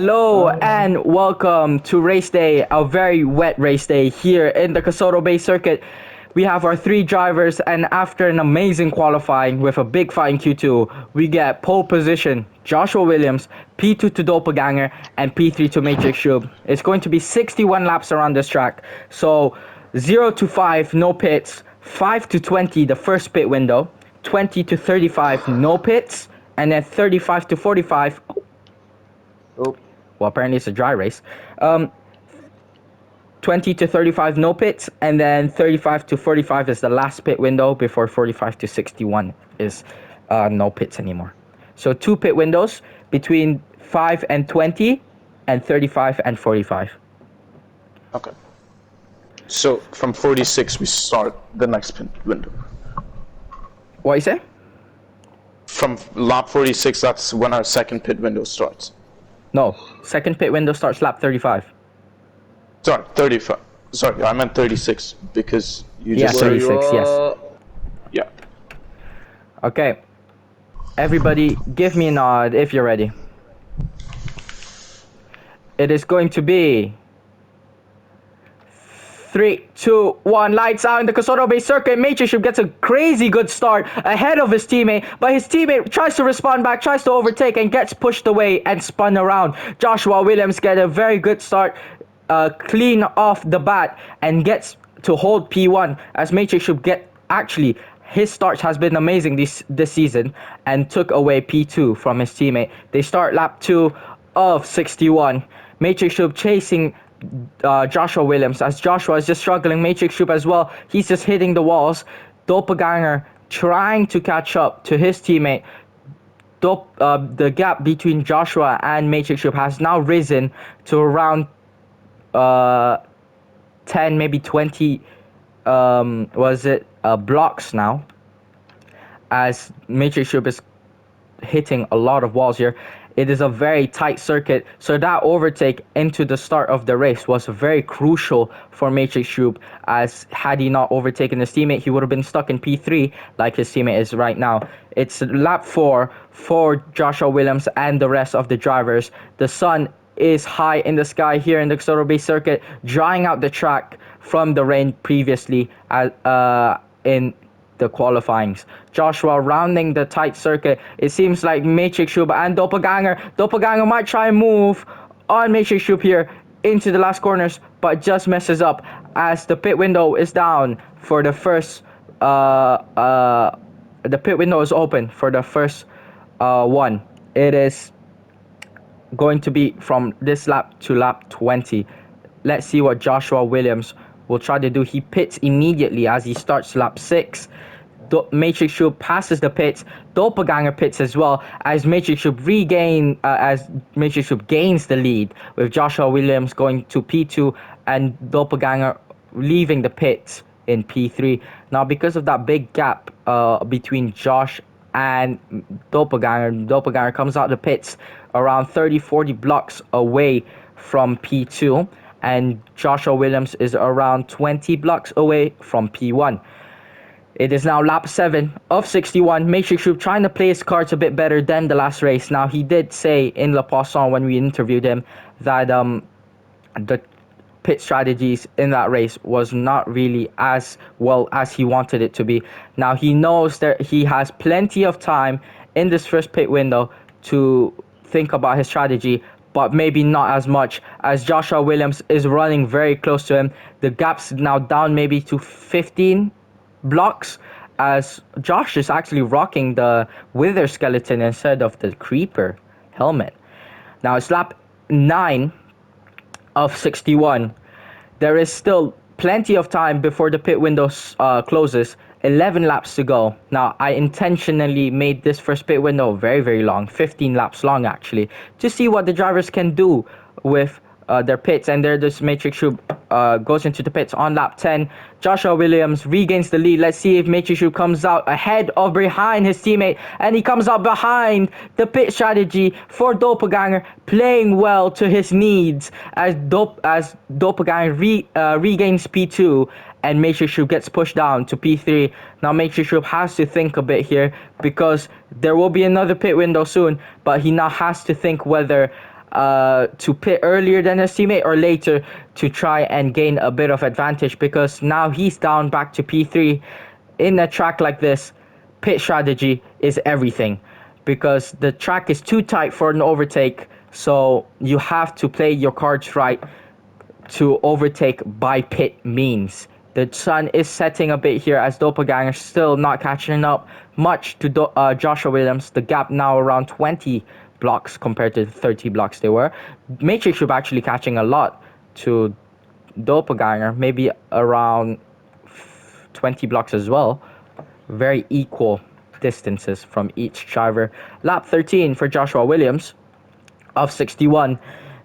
Hello and welcome to race day, a very wet race day here in the Kesoto Bay circuit. We have our three drivers, and after an amazing qualifying with a big fight in Q2, we get pole position Joshua Williams, P2 to Doppelganger, and P3 to Matrix Shub. It's going to be 61 laps around this track, so 0 to 5, no pits, 5 to 20, the first pit window, 20 to 35, no pits, and then 35 to 45. Oh, Well, apparently it's a dry race. 20 to 35 no pits, and then 35 to 45 is the last pit window before 45 to 61 is no pits anymore. So two pit windows between 5 and 20 and 35 and 45. okay. So from 46 we start the next pit window. What you say? From lap 46, that's when our second pit window starts. No, second pit window starts lap 35. Sorry, 35. Sorry, I meant 36 because you Yeah, just said 36, yes. yeah. Okay. Everybody, give me a nod if you're ready. It is going to be 3, 2, 1, lights out in the Kesoto Bay circuit. Matrix gets a crazy good start ahead of his teammate, but his teammate tries to respond back, tries to overtake, and gets pushed away and spun around. Joshua Williams gets a very good start, clean off the bat, and gets to hold P1 as Matrix should get actually. His start has been amazing this season and took away P2 from his teammate. They start lap 2 of 61. Matrix Shub chasing Joshua Williams as Joshua is just struggling. Matrix Shub as well. He's just hitting the walls. Doppelganger trying to catch up to his teammate. The gap between Joshua and Matrix Shub has now risen to around 10, maybe 20 blocks now, as Matrix Shub is hitting a lot of walls here. It is a very tight circuit, so that overtake into the start of the race was very crucial for Matrix Shub, as had he not overtaken his teammate, he would have been stuck in P3 like his teammate is right now. It's lap 4 for Joshua Williams and the rest of the drivers. The sun is high in the sky here in the Kesoto Bay circuit, drying out the track from the rain previously in the qualifyings. Joshua rounding the tight circuit. It seems like Matrix Shub and Doppelganger might try and move on Matrix Shub here into the last corners, but just messes up as the pit window is down for the first the pit window is open for the first one. It is going to be from this lap to lap 20. Let's see what Joshua Williams will try to do. He pits immediately as he starts lap 6. Matrix Shub passes the pits. Doppelganger pits as well as Matrix Shub gains the lead, with Joshua Williams going to P2 and Doppelganger leaving the pits in P3. Now, because of that big gap between Josh and Doppelganger comes out the pits around 30-40 blocks away from P2, and Joshua Williams is around 20 blocks away from P1. It is now lap 7 of 61. Matrix Shub trying to play his cards a bit better than the last race. Now, he did say in Le Poisson when we interviewed him that the pit strategies in that race was not really as well as he wanted it to be. Now, he knows that he has plenty of time in this first pit window to think about his strategy, but maybe not as much, as Joshua Williams is running very close to him. The gap's now down maybe to 15 blocks, as Josh is actually rocking the Wither skeleton instead of the Creeper helmet. Now it's lap 9 of 61. There is still plenty of time before the pit window closes. 11 laps to go. Now, I intentionally made this first pit window very, very long, 15 laps long actually, to see what the drivers can do with their pits. And there this Matrix Shub goes into the pits on lap 10. Joshua Williams regains the lead. Let's see if Matrix Shub comes out ahead or behind his teammate, and he comes out behind. The pit strategy for Doppelganger playing well to his needs, as Doppelganger regains P2 and Matrix Shub gets pushed down to P3. Now Matrix Shub has to think a bit here, because there will be another pit window soon, but he now has to think whether to pit earlier than his teammate or later to try and gain a bit of advantage, because now he's down back to P3. In a track like this, pit strategy is everything, because the track is too tight for an overtake, so you have to play your cards right to overtake by pit means. The sun is setting a bit here as Doppelganger still not catching up much to Joshua Williams. The gap now around 20 blocks compared to the 30 blocks they were. Matrix Shub actually catching a lot to Doppelganger, maybe around 20 blocks as well. Very equal distances from each driver. Lap 13 for Joshua Williams of 61.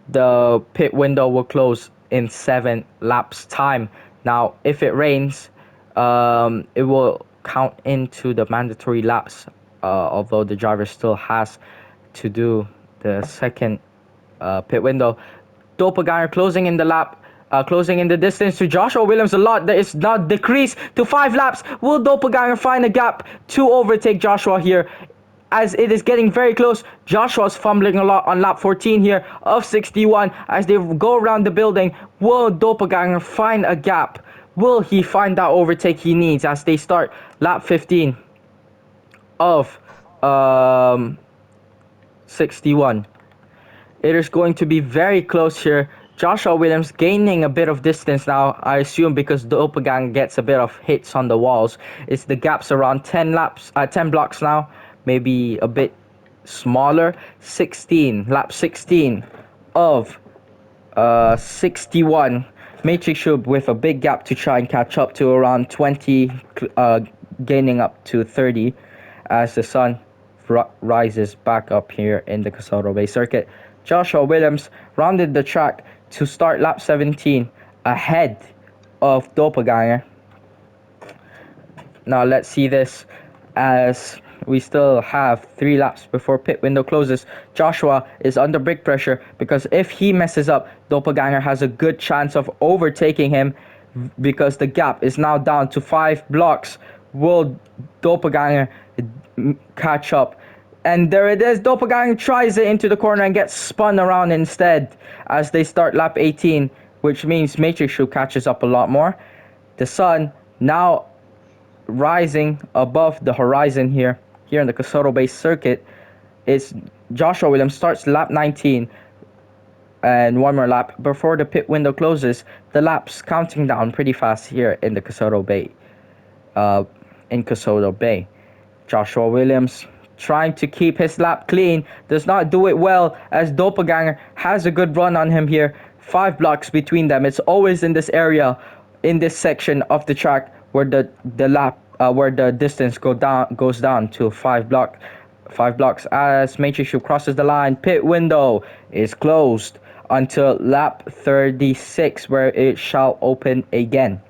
The pit window will close in 7 laps time. Now, if it rains, it will count into the mandatory laps, although the driver still has to do the second pit window. Doppelganger closing in the lap, closing in the distance to Joshua Williams a lot. That is now decreased to 5 laps. Will Doppelganger find a gap to overtake Joshua here? As it is getting very close, Joshua's fumbling a lot on lap 14 here of 61 as they go around the building. Will Doppelganger find a gap? Will he find that overtake he needs as they start lap 15 of 61? It is going to be very close here. Joshua Williams gaining a bit of distance now, I assume, because Doppelganger gets a bit of hits on the walls. It's the gaps around 10 blocks now, maybe a bit smaller. Lap 16 of 61. Matrix Shub with a big gap to try and catch up to around 20, gaining up to 30 as the sun rises back up here in the Kesoto Bay circuit. Joshua Williams rounded the track to start lap 17 ahead of Doppelganger. Now let's see this, as we still have 3 laps before pit window closes. Joshua is under big pressure because if he messes up, Doppelganger has a good chance of overtaking him, because the gap is now down to 5 blocks. Will Doppelganger catch up? And there it is. Doppelganger tries it into the corner and gets spun around instead as they start lap 18, which means Matrix Shub catches up a lot more. The sun now rising above the horizon here in the Kesoto Bay circuit. It's Joshua Williams starts lap 19 and one more lap before the pit window closes. The laps counting down pretty fast here in the Kesoto Bay. Joshua Williams trying to keep his lap clean, does not do it well as Doppelganger has a good run on him here. 5 blocks between them. It's always in this area, in this section of the track where the distance goes down to 5 blocks as Matrix Shub crosses the line. Pit window is closed until lap 36, where it shall open again.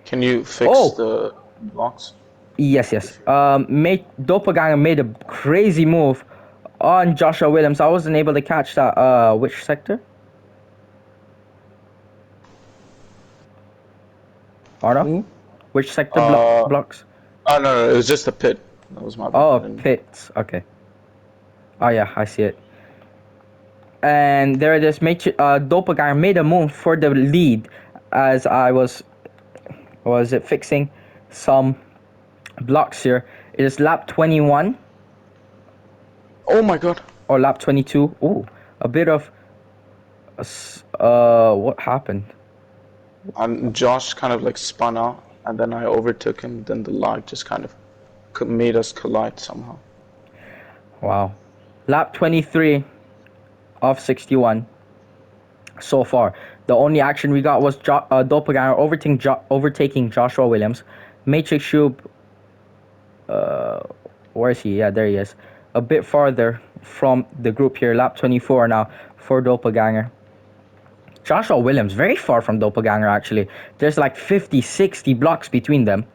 Can you fix the blocks? Yes. Doppelganger made a crazy move on Joshua Williams. I wasn't able to catch that. Which sector? Arno? Which sector blocks? Oh, no, it was just a pit. That was my bad. Oh, pits. Okay. Oh, yeah, I see it. And there it is. Doppelganger made a move for the lead as I was fixing some blocks here. It is lap 21. Oh my god. Or lap 22. Ooh, a bit of what happened? Josh kind of like spun out, and then I overtook him. Then the lag just kind of made us collide somehow. Wow. Lap 23 of 61 so far. The only action we got was Doppelganger overtaking Joshua Williams. Matrix Shub, where is he? Yeah, there he is. A bit farther from the group here. Lap 24 now for Doppelganger. Joshua Williams, very far from Doppelganger actually. There's like 50-60 blocks between them.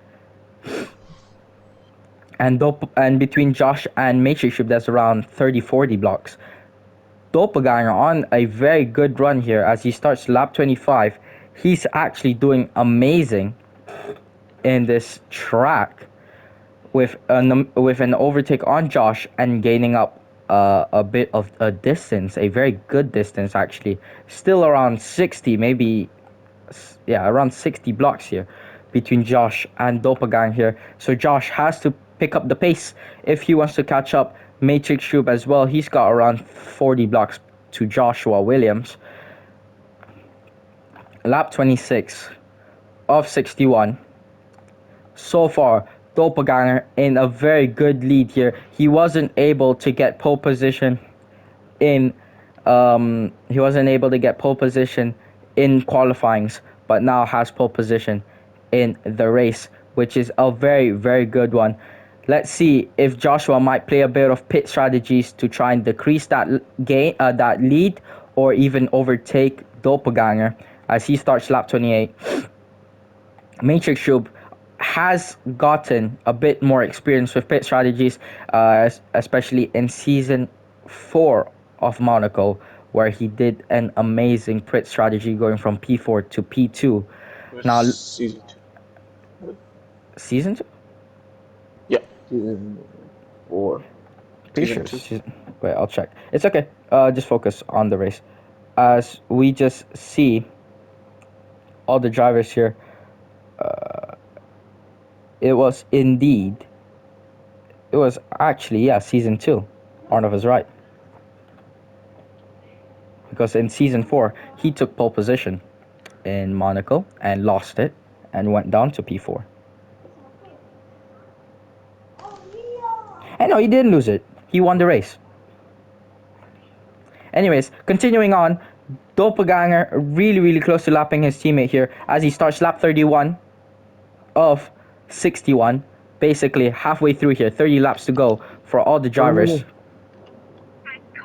And between Josh and Matrix Shub, that's around 30-40 blocks. Doppelganger on a very good run here as he starts lap 25. He's actually doing amazing in this track with an overtake on Josh and gaining up a bit of a distance, a very good distance actually. Still around 60, maybe, yeah, around 60 blocks here between Josh and Doppelgang here. So Josh has to pick up the pace if he wants to catch up. Matrix Shub as well. He's got around 40 blocks to Joshua Williams. Lap 26 of 61. So far, Doppelganger in a very good lead here. He wasn't able to get pole position in qualifyings, but now has pole position in the race, which is a very, very good one. Let's see if Joshua might play a bit of pit strategies to try and decrease that lead, or even overtake Doppelganger as he starts lap 28. Matrix Shub has gotten a bit more experience with pit strategies, especially in season 4 of Monaco, where he did an amazing pit strategy going from P4 to P2. Which Now, season 2? season 2? Yeah, Season 4. Pretty season sure. 2. Wait, I'll check. It's okay. Just focus on the race. As we just see all the drivers here, it was actually, yeah, season 2. Arnav is right. Because in season 4, he took pole position in Monaco and lost it and went down to P4. And no, he didn't lose it. He won the race. Anyways, continuing on, Doppelganger really, really close to lapping his teammate here as he starts lap 31 of 61. Basically, halfway through here, 30 laps to go for all the drivers.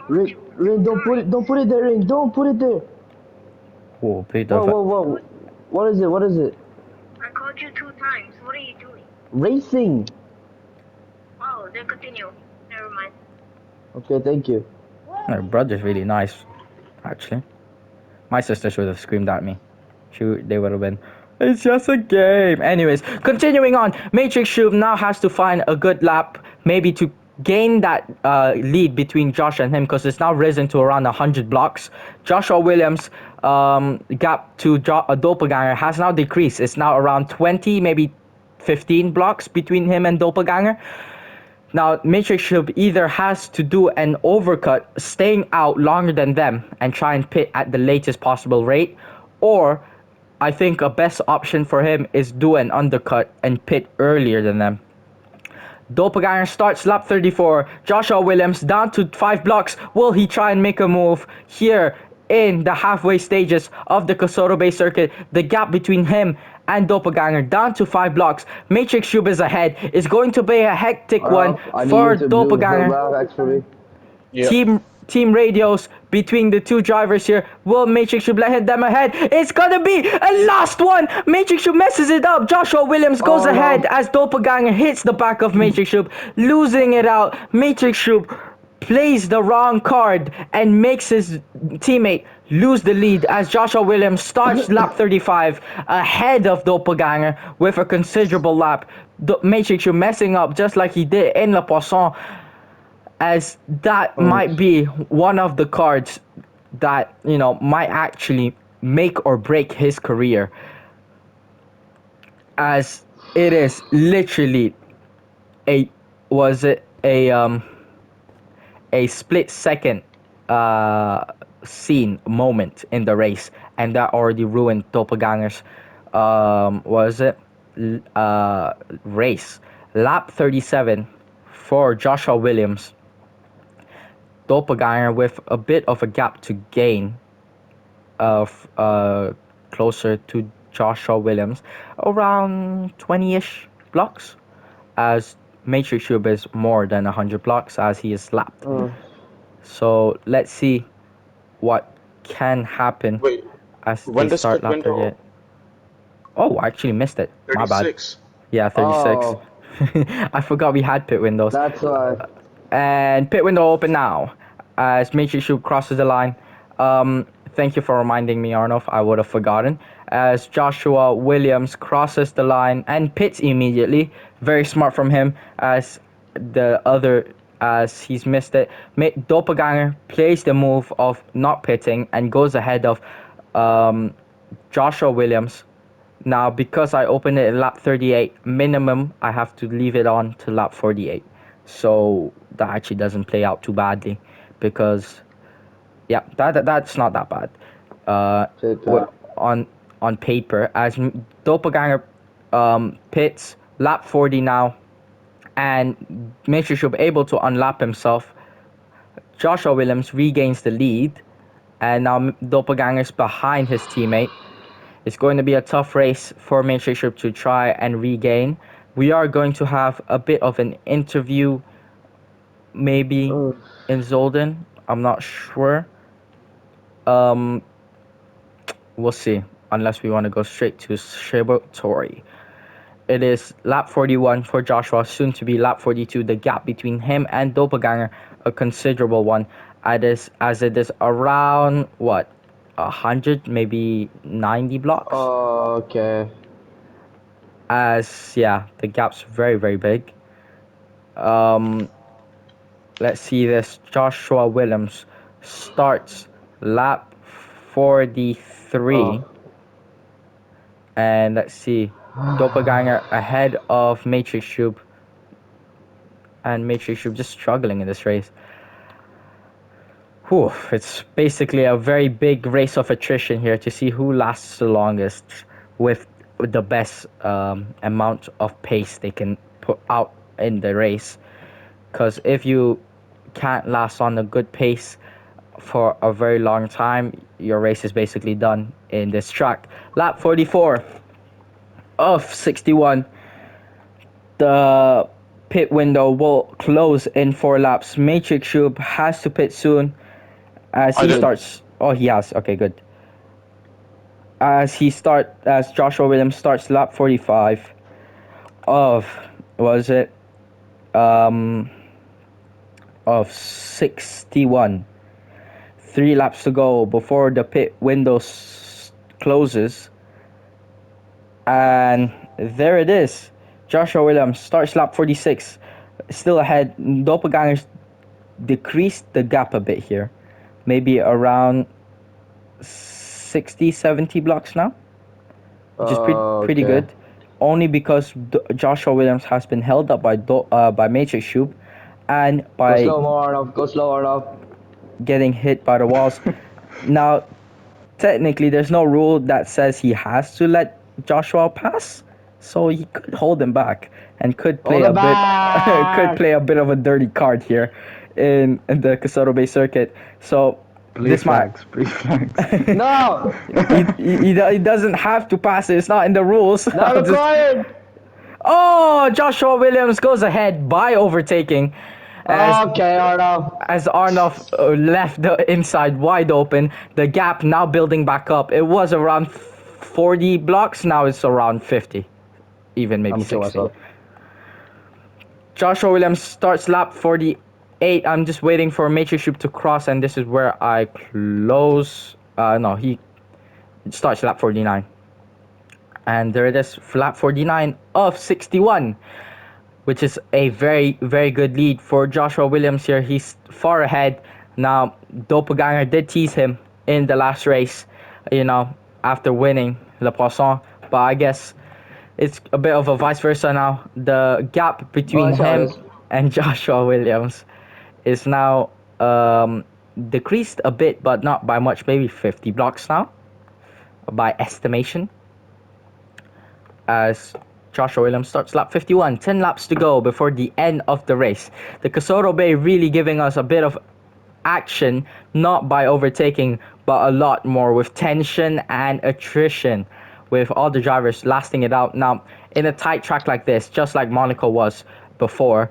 Ring, don't put it there, Ring, don't put it there. Whoa, Whoa. What is it? I called you 2 times. What are you doing? Racing. Oh, then continue. Never mind. Okay, thank you. Her brother's really nice, actually. My sisters would have screamed at me. They would have been, it's just a game. Anyways, continuing on, Matrix Shub now has to find a good lap, maybe to gain that lead between Josh and him, because it's now risen to around 100 blocks. Joshua Williams' gap to Doppelganger has now decreased. It's now around 20, maybe 15 blocks between him and Doppelganger. Now, Matrix Shub either has to do an overcut, staying out longer than them, and try and pit at the latest possible rate, or I think a best option for him is do an undercut and pit earlier than them. Doppelganger starts lap 34. Joshua Williams down to 5 blocks. Will he try and make a move here in the halfway stages of the Kesoto Bay circuit? The gap between him and Doppelganger down to 5 blocks. Matrix Shub is ahead. It's going to be a hectic one I for need you to do the Doppelganger. back actually. Yeah. Team radios between the two drivers here. Will Matrix Shub let them ahead? It's gonna be a last one. Matrix Shub messes it up. Joshua Williams goes ahead as Doppelganger hits the back of Matrix Shub, losing it out. Matrix Shub plays the wrong card and makes his teammate lose the lead as Joshua Williams starts lap 35 ahead of Doppelganger with a considerable lap. Matrix Shub messing up just like he did in Le Poisson, as that might be one of the cards that, you know, might actually make or break his career, as it is literally a split second scene moment in the race, and that already ruined Doppelganger's race. Lap 37 for Joshua Williams. Doppelganger with a bit of a gap to gain of closer to Joshua Williams, around 20-ish blocks, as Matrix Shub is more than 100 blocks as he is slapped. So let's see what can happen. Wait, as when they does start pit lap window 38. Oh, I actually missed it. My bad. 36? Yeah, 36. Oh, I forgot we had pit windows. that's why. And pit window open now as Matrix Shub crosses the line. Thank you for reminding me, Arnov. I would have forgotten. As Joshua Williams crosses the line and pits immediately. Very smart from him, as the other as he's missed it. Doppelganger plays the move of not pitting and goes ahead of Joshua Williams. Now, because I opened it at lap 38, minimum I have to leave it on to lap 48. So that actually doesn't play out too badly because, yeah, that's not that bad. Paper. On paper, as Doppelganger pits lap 40 now, and Matrix should be able to unlap himself. Joshua Williams regains the lead, and now Doppelganger's behind his teammate. It's going to be a tough race for Matrix to try and regain. We are going to have a bit of an interview, maybe Oh. in Zolden. I'm not sure. Um, we'll see. Unless we want to go straight to Shibutori. It is lap 41 for Joshua, soon to be lap 42. The gap between him and Doppelganger, a considerable one. As it is around, what, 100, maybe 90 blocks? Oh, okay. As, yeah, the gap's very, very big. Let's see this. Joshua Williams starts lap 43. Oh. And let's see. Doppelganger ahead of Matrix Shub. And Matrix Shub just struggling in this race. Whew, it's basically a very big race of attrition here to see who lasts the longest with the best amount of pace they can put out in the race. Because if you can't last on a good pace for a very long time, your race is basically done in this track. Lap 44 of 61. The pit window will close in 4 laps. Matrix Shub has to pit soon as he starts. Oh, he has. Okay, good. As Joshua Williams starts lap 45 of, was it, of 61. 3 laps to go before the pit window closes. And there it is. Joshua Williams starts lap 46. Still ahead. Doppelgangers decreased the gap a bit here. Maybe around 60, 70 blocks now. Which is pretty Okay. good. Only because Joshua Williams has been held up by Matrix Shub and Go by slow, more enough. Go slow enough. getting hit by the walls. Now, technically, there's no rule that says he has to let Joshua pass, so he could hold him back and could play Hold a him bit back. of a dirty card here in the Kesoto Bay circuit. So this might Blue flags. No. he doesn't have to pass it. It's not in the rules. Not required. Oh, Joshua Williams goes ahead by overtaking Okay, Arnav. as Arnoff left the inside wide open. The gap now building back up. It was around 40 blocks. Now it's around 50, even maybe I'm killing 60. myself. Joshua Williams starts lap 48. I'm just waiting for Matrix Shub to cross, and this is where I close. No, he starts lap 49. And there it is, lap 49 of 61, which is a very, very good lead for Joshua Williams here. He's far ahead. Now, Doppelganger did tease him in the last race, after winning Le Poisson. But I guess it's a bit of a vice versa now. The gap between That's how it him is. and Joshua Williams is now decreased a bit, but not by much, maybe 50 blocks now, by estimation. As Joshua Williams starts lap 51, 10 laps to go before the end of the race. The Kesoto Bay really giving us a bit of action, not by overtaking, but a lot more with tension and attrition, with all the drivers lasting it out. Now, in a tight track like this, just like Monaco was before,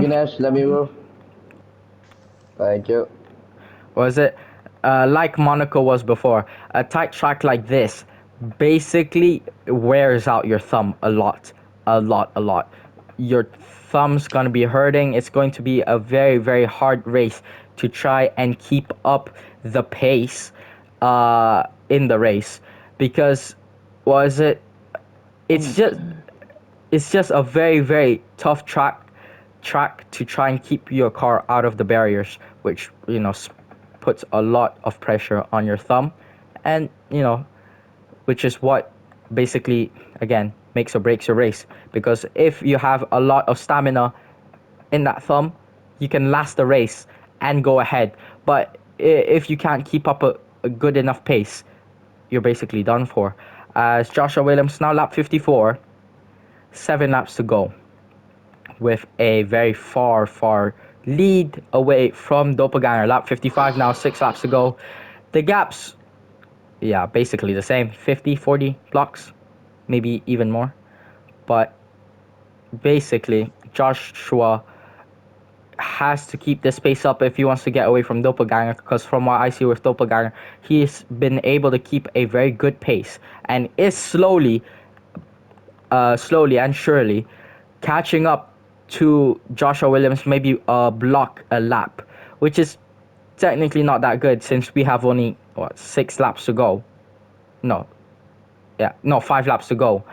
Ganesh, let me move. Thank you. like Monaco was before, a tight track like this basically wears out your thumb a lot. Your thumb's gonna be hurting. It's going to be a very, very hard race to try and keep up the pace in the race, because it's just a very, very tough track track to try and keep your car out of the barriers, which puts a lot of pressure on your thumb, and which is what basically again makes or breaks your race. Because if you have a lot of stamina in that thumb, you can last the race and go ahead. But if you can't keep up a good enough pace, you're basically done for. As Joshua Williams now lap 54, 7 laps to go, with a very far lead away from Doppelganger. Lap 55 now, 6 laps to go. The gaps, yeah, basically the same, 50, 40 blocks, maybe even more. But basically, Joshua has to keep this pace up if he wants to get away from Doppelganger, because from what I see with Doppelganger, he's been able to keep a very good pace and is slowly and surely catching up to Joshua Williams, maybe a block a lap, which is technically not that good since we have only 6 laps to go. No, 5 laps to go.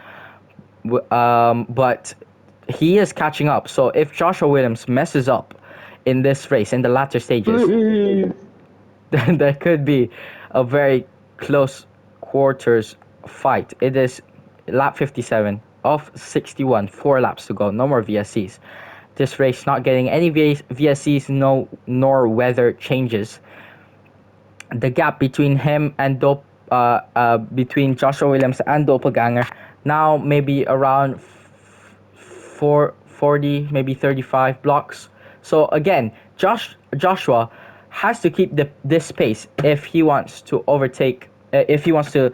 But he is catching up. So if Joshua Williams messes up in this race in the latter stages, then there could be a very close quarters fight. It is lap 57 of 61, 4 laps to go, no more VSCs. This race not getting any VSCs, nor weather changes. The gap between him and between Joshua Williams and Doppelganger now maybe around 40, maybe 35 blocks. So again, Joshua has to keep this pace if he wants to overtake, if he wants to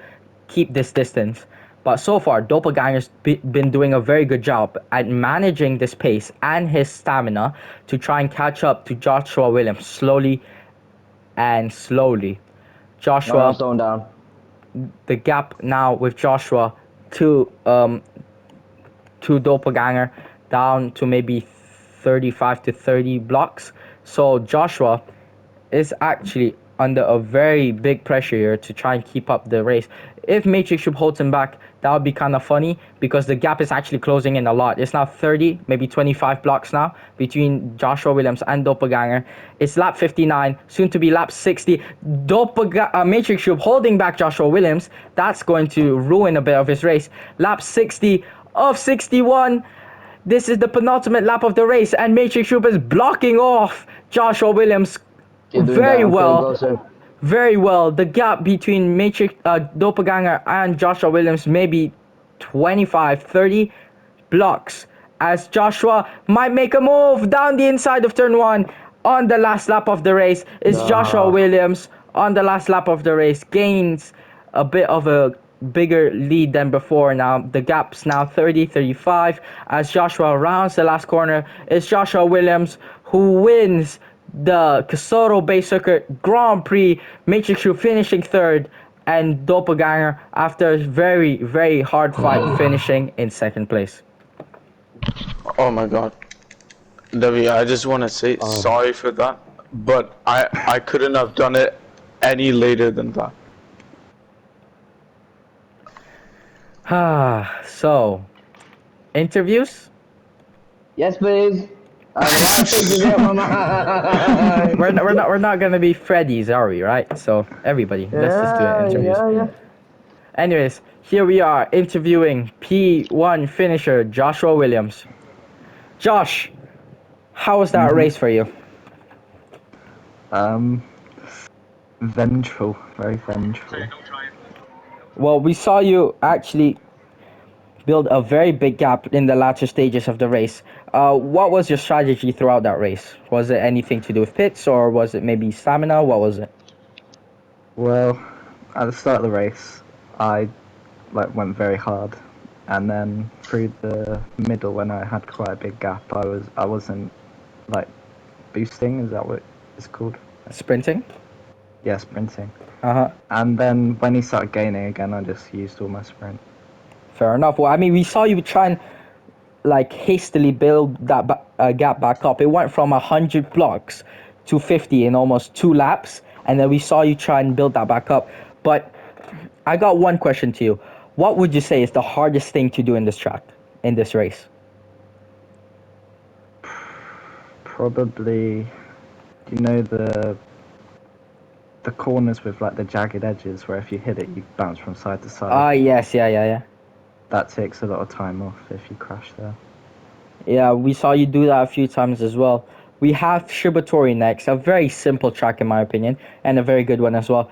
keep this distance. But so far, Doppelganger's been doing a very good job at managing this pace and his stamina to try and catch up to Joshua Williams slowly. Joshua, slowing down. the gap now with Joshua to Doppelganger down to maybe 35 to 30 blocks. So Joshua is actually under a very big pressure here to try and keep up the race. If Matrix Ship holds him back, that would be kind of funny because the gap is actually closing in a lot. It's now 30, maybe 25 blocks now between Joshua Williams and Doppelganger. It's lap 59, soon to be lap 60. Matrix Ship holding back Joshua Williams. That's going to ruin a bit of his race. Lap 60 of 61. This is the penultimate lap of the race, and Matrix Ship is blocking off Joshua Williams very well. Very well. The gap between Doppelganger and Joshua Williams maybe 25, 30 blocks, as Joshua might make a move down the inside of turn 1 on the last lap of the race. It's Joshua Williams on the last lap of the race, gains a bit of a bigger lead than before now. The gap's now 30, 35 as Joshua rounds the last corner. It's Joshua Williams who wins the Kesoto Bay Circuit Grand Prix, Matrix Shoe finishing 3rd, and Doppelganger, after a very, very hard fight, finishing in 2nd place. Oh my god. Debbie, I just want to say sorry for that, but I couldn't have done it any later than that. So, interviews? Yes, please. We're not gonna be Freddy's, are we? Right? So everybody, let's just do interviews. Yeah. Anyways, here we are interviewing P1 finisher Joshua Williams. Josh, how was that race for you? Vengeful, very vengeful. Well, we saw you actually build a very big gap in the latter stages of the race. What was your strategy throughout that race? Was it anything to do with pits, or was it maybe stamina? What was it? Well, at the start of the race, I went very hard, and then through the middle, when I had quite a big gap, I wasn't boosting. Is that what it's called? Sprinting? Yeah, sprinting. Uh-huh. And then when he started gaining again, I just used all my sprint. Fair enough. Well, I mean, we saw you try and hastily build that gap back up. It went from 100 blocks to 50 in almost 2 laps, and then we saw you try and build that back up. But I got one question to you. What would you say is the hardest thing to do in this track, in this race? Probably, you know the corners with like the jagged edges where if you hit it you bounce from side to side. Yes, yeah. That takes a lot of time off if you crash there. Yeah, we saw you do that a few times as well. We have Shibatori next, a very simple track in my opinion, and a very good one as well.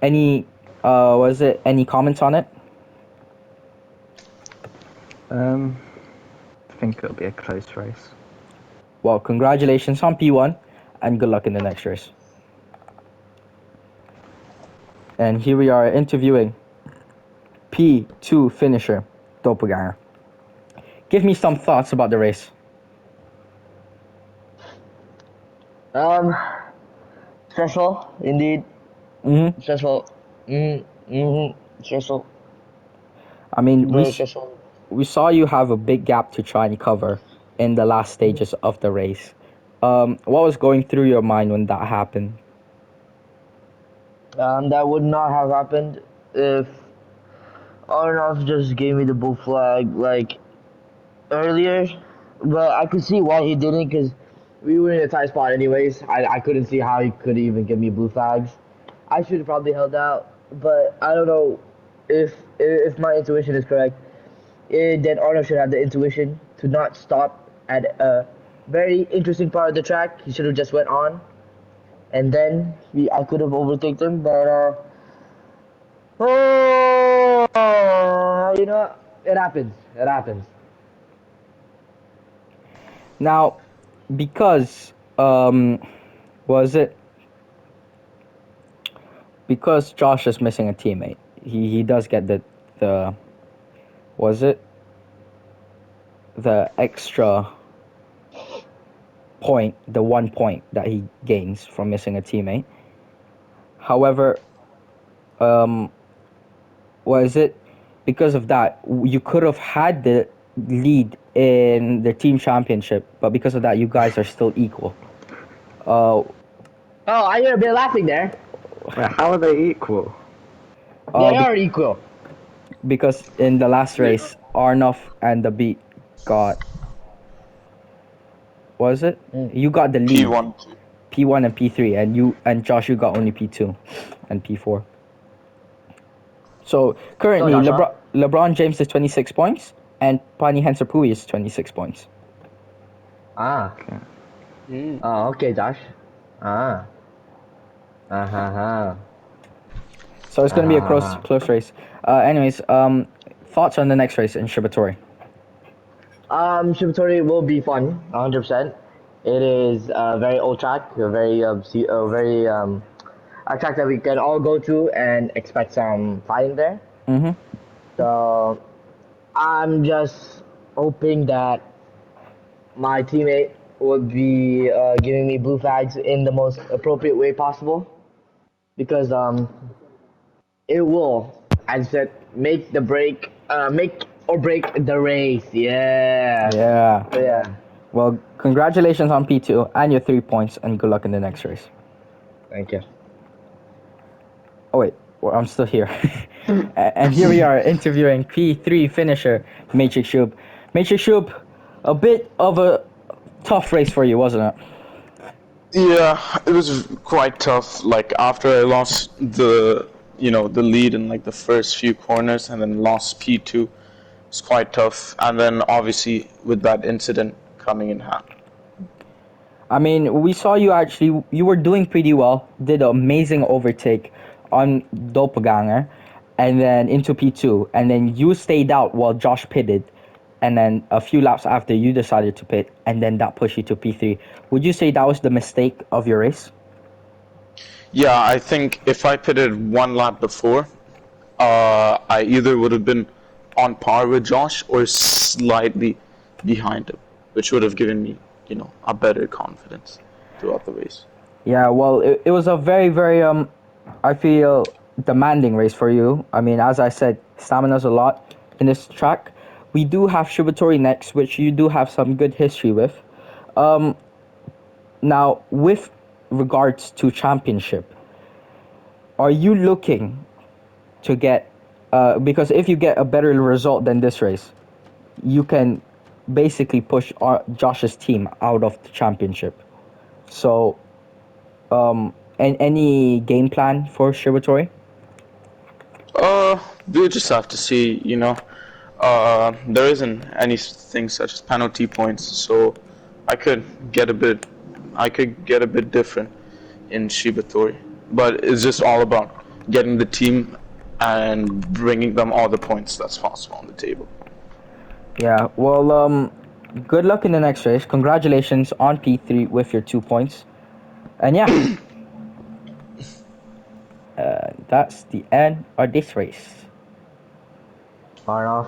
Any comments on it? I think it'll be a close race. Well, congratulations on P1, and good luck in the next race. And here we are interviewing P2 finisher, Doppelganger. Give me some thoughts about the race. Um, stressful indeed. Mm-hmm. Stressful. Stressful. I mean, Very stressful. we saw you have a big gap to try and cover in the last stages of the race. What was going through your mind when that happened? That would not have happened if Arnoff just gave me the blue flag like earlier. But I could see why he didn't, because we were in a tight spot anyways. I couldn't see how he could even give me blue flags. I should have probably held out, but I don't know if my intuition is correct. Then Arnold should have the intuition to not stop at a very interesting part of the track. He should have just went on, and then I could have overtaken him. But you know, it happens. It happens. Now, because was it because Josh is missing a teammate? He does get the was it the extra point, the 1 point that he gains from missing a teammate. However, was it because of that you could have had the lead in the team championship, but because of that you guys are still equal. Oh, I hear a bit laughing there. Wait, how are they equal? They Be- are equal. because in the last race, Arnoff and the Beat got was it? You got the lead. P1. P1 and P3, and you and Josh, you got only P2 and P4. So currently, Go, Joshua. LeBron James is 26 points, and Pani Hensapui is 26 points. Ah. Okay. Oh, okay, Josh. Ah. Uh-huh. So it's going to be a close race. Anyways, thoughts on the next race in Shibatori? Shibatori will be fun, 100%. It is a very old track, a track that we can all go to and expect some fighting there. Mm-hmm. So I'm just hoping that my teammate would be giving me blue flags in the most appropriate way possible, because it will, as I said, make or break the race. Yeah. Yeah. So yeah. Well, congratulations on P2 and your 3 points, and good luck in the next race. Thank you. Oh wait, well, I'm still here. And here we are interviewing P3 finisher Matrix Shub. Matrix Shub, a bit of a tough race for you, wasn't it? Yeah, it was quite tough. Like after I lost the lead in like the first few corners and then lost P2, it's quite tough. And then obviously with that incident coming in hand. I mean, we saw you were doing pretty well, did an amazing overtake on Doppelganger, and then into P2, and then you stayed out while Josh pitted, and then a few laps after you decided to pit, and then that pushed you to P3. Would you say that was the mistake of your race? Yeah, I think if I pitted one lap before, I either would have been on par with Josh or slightly behind him, which would have given me, a better confidence throughout the race. Yeah, well, it was a very, very, I feel, demanding race for you. I mean, as I said, stamina's a lot in this track. We do have Shibatori next, which you do have some good history with. Now, with regards to championship, are you looking to get, because if you get a better result than this race, you can basically push Josh's team out of the championship. So, any game plan for Shibatory? We'll just have to see, you know. There isn't anything such as penalty points, so I could get a bit, I could get a bit different in Shibatori. But it's just all about getting the team and bringing them all the points that's possible on the table. Yeah. Well, good luck in the next race. Congratulations on P3 with your 2 points. And yeah, that's the end of this race. Far off.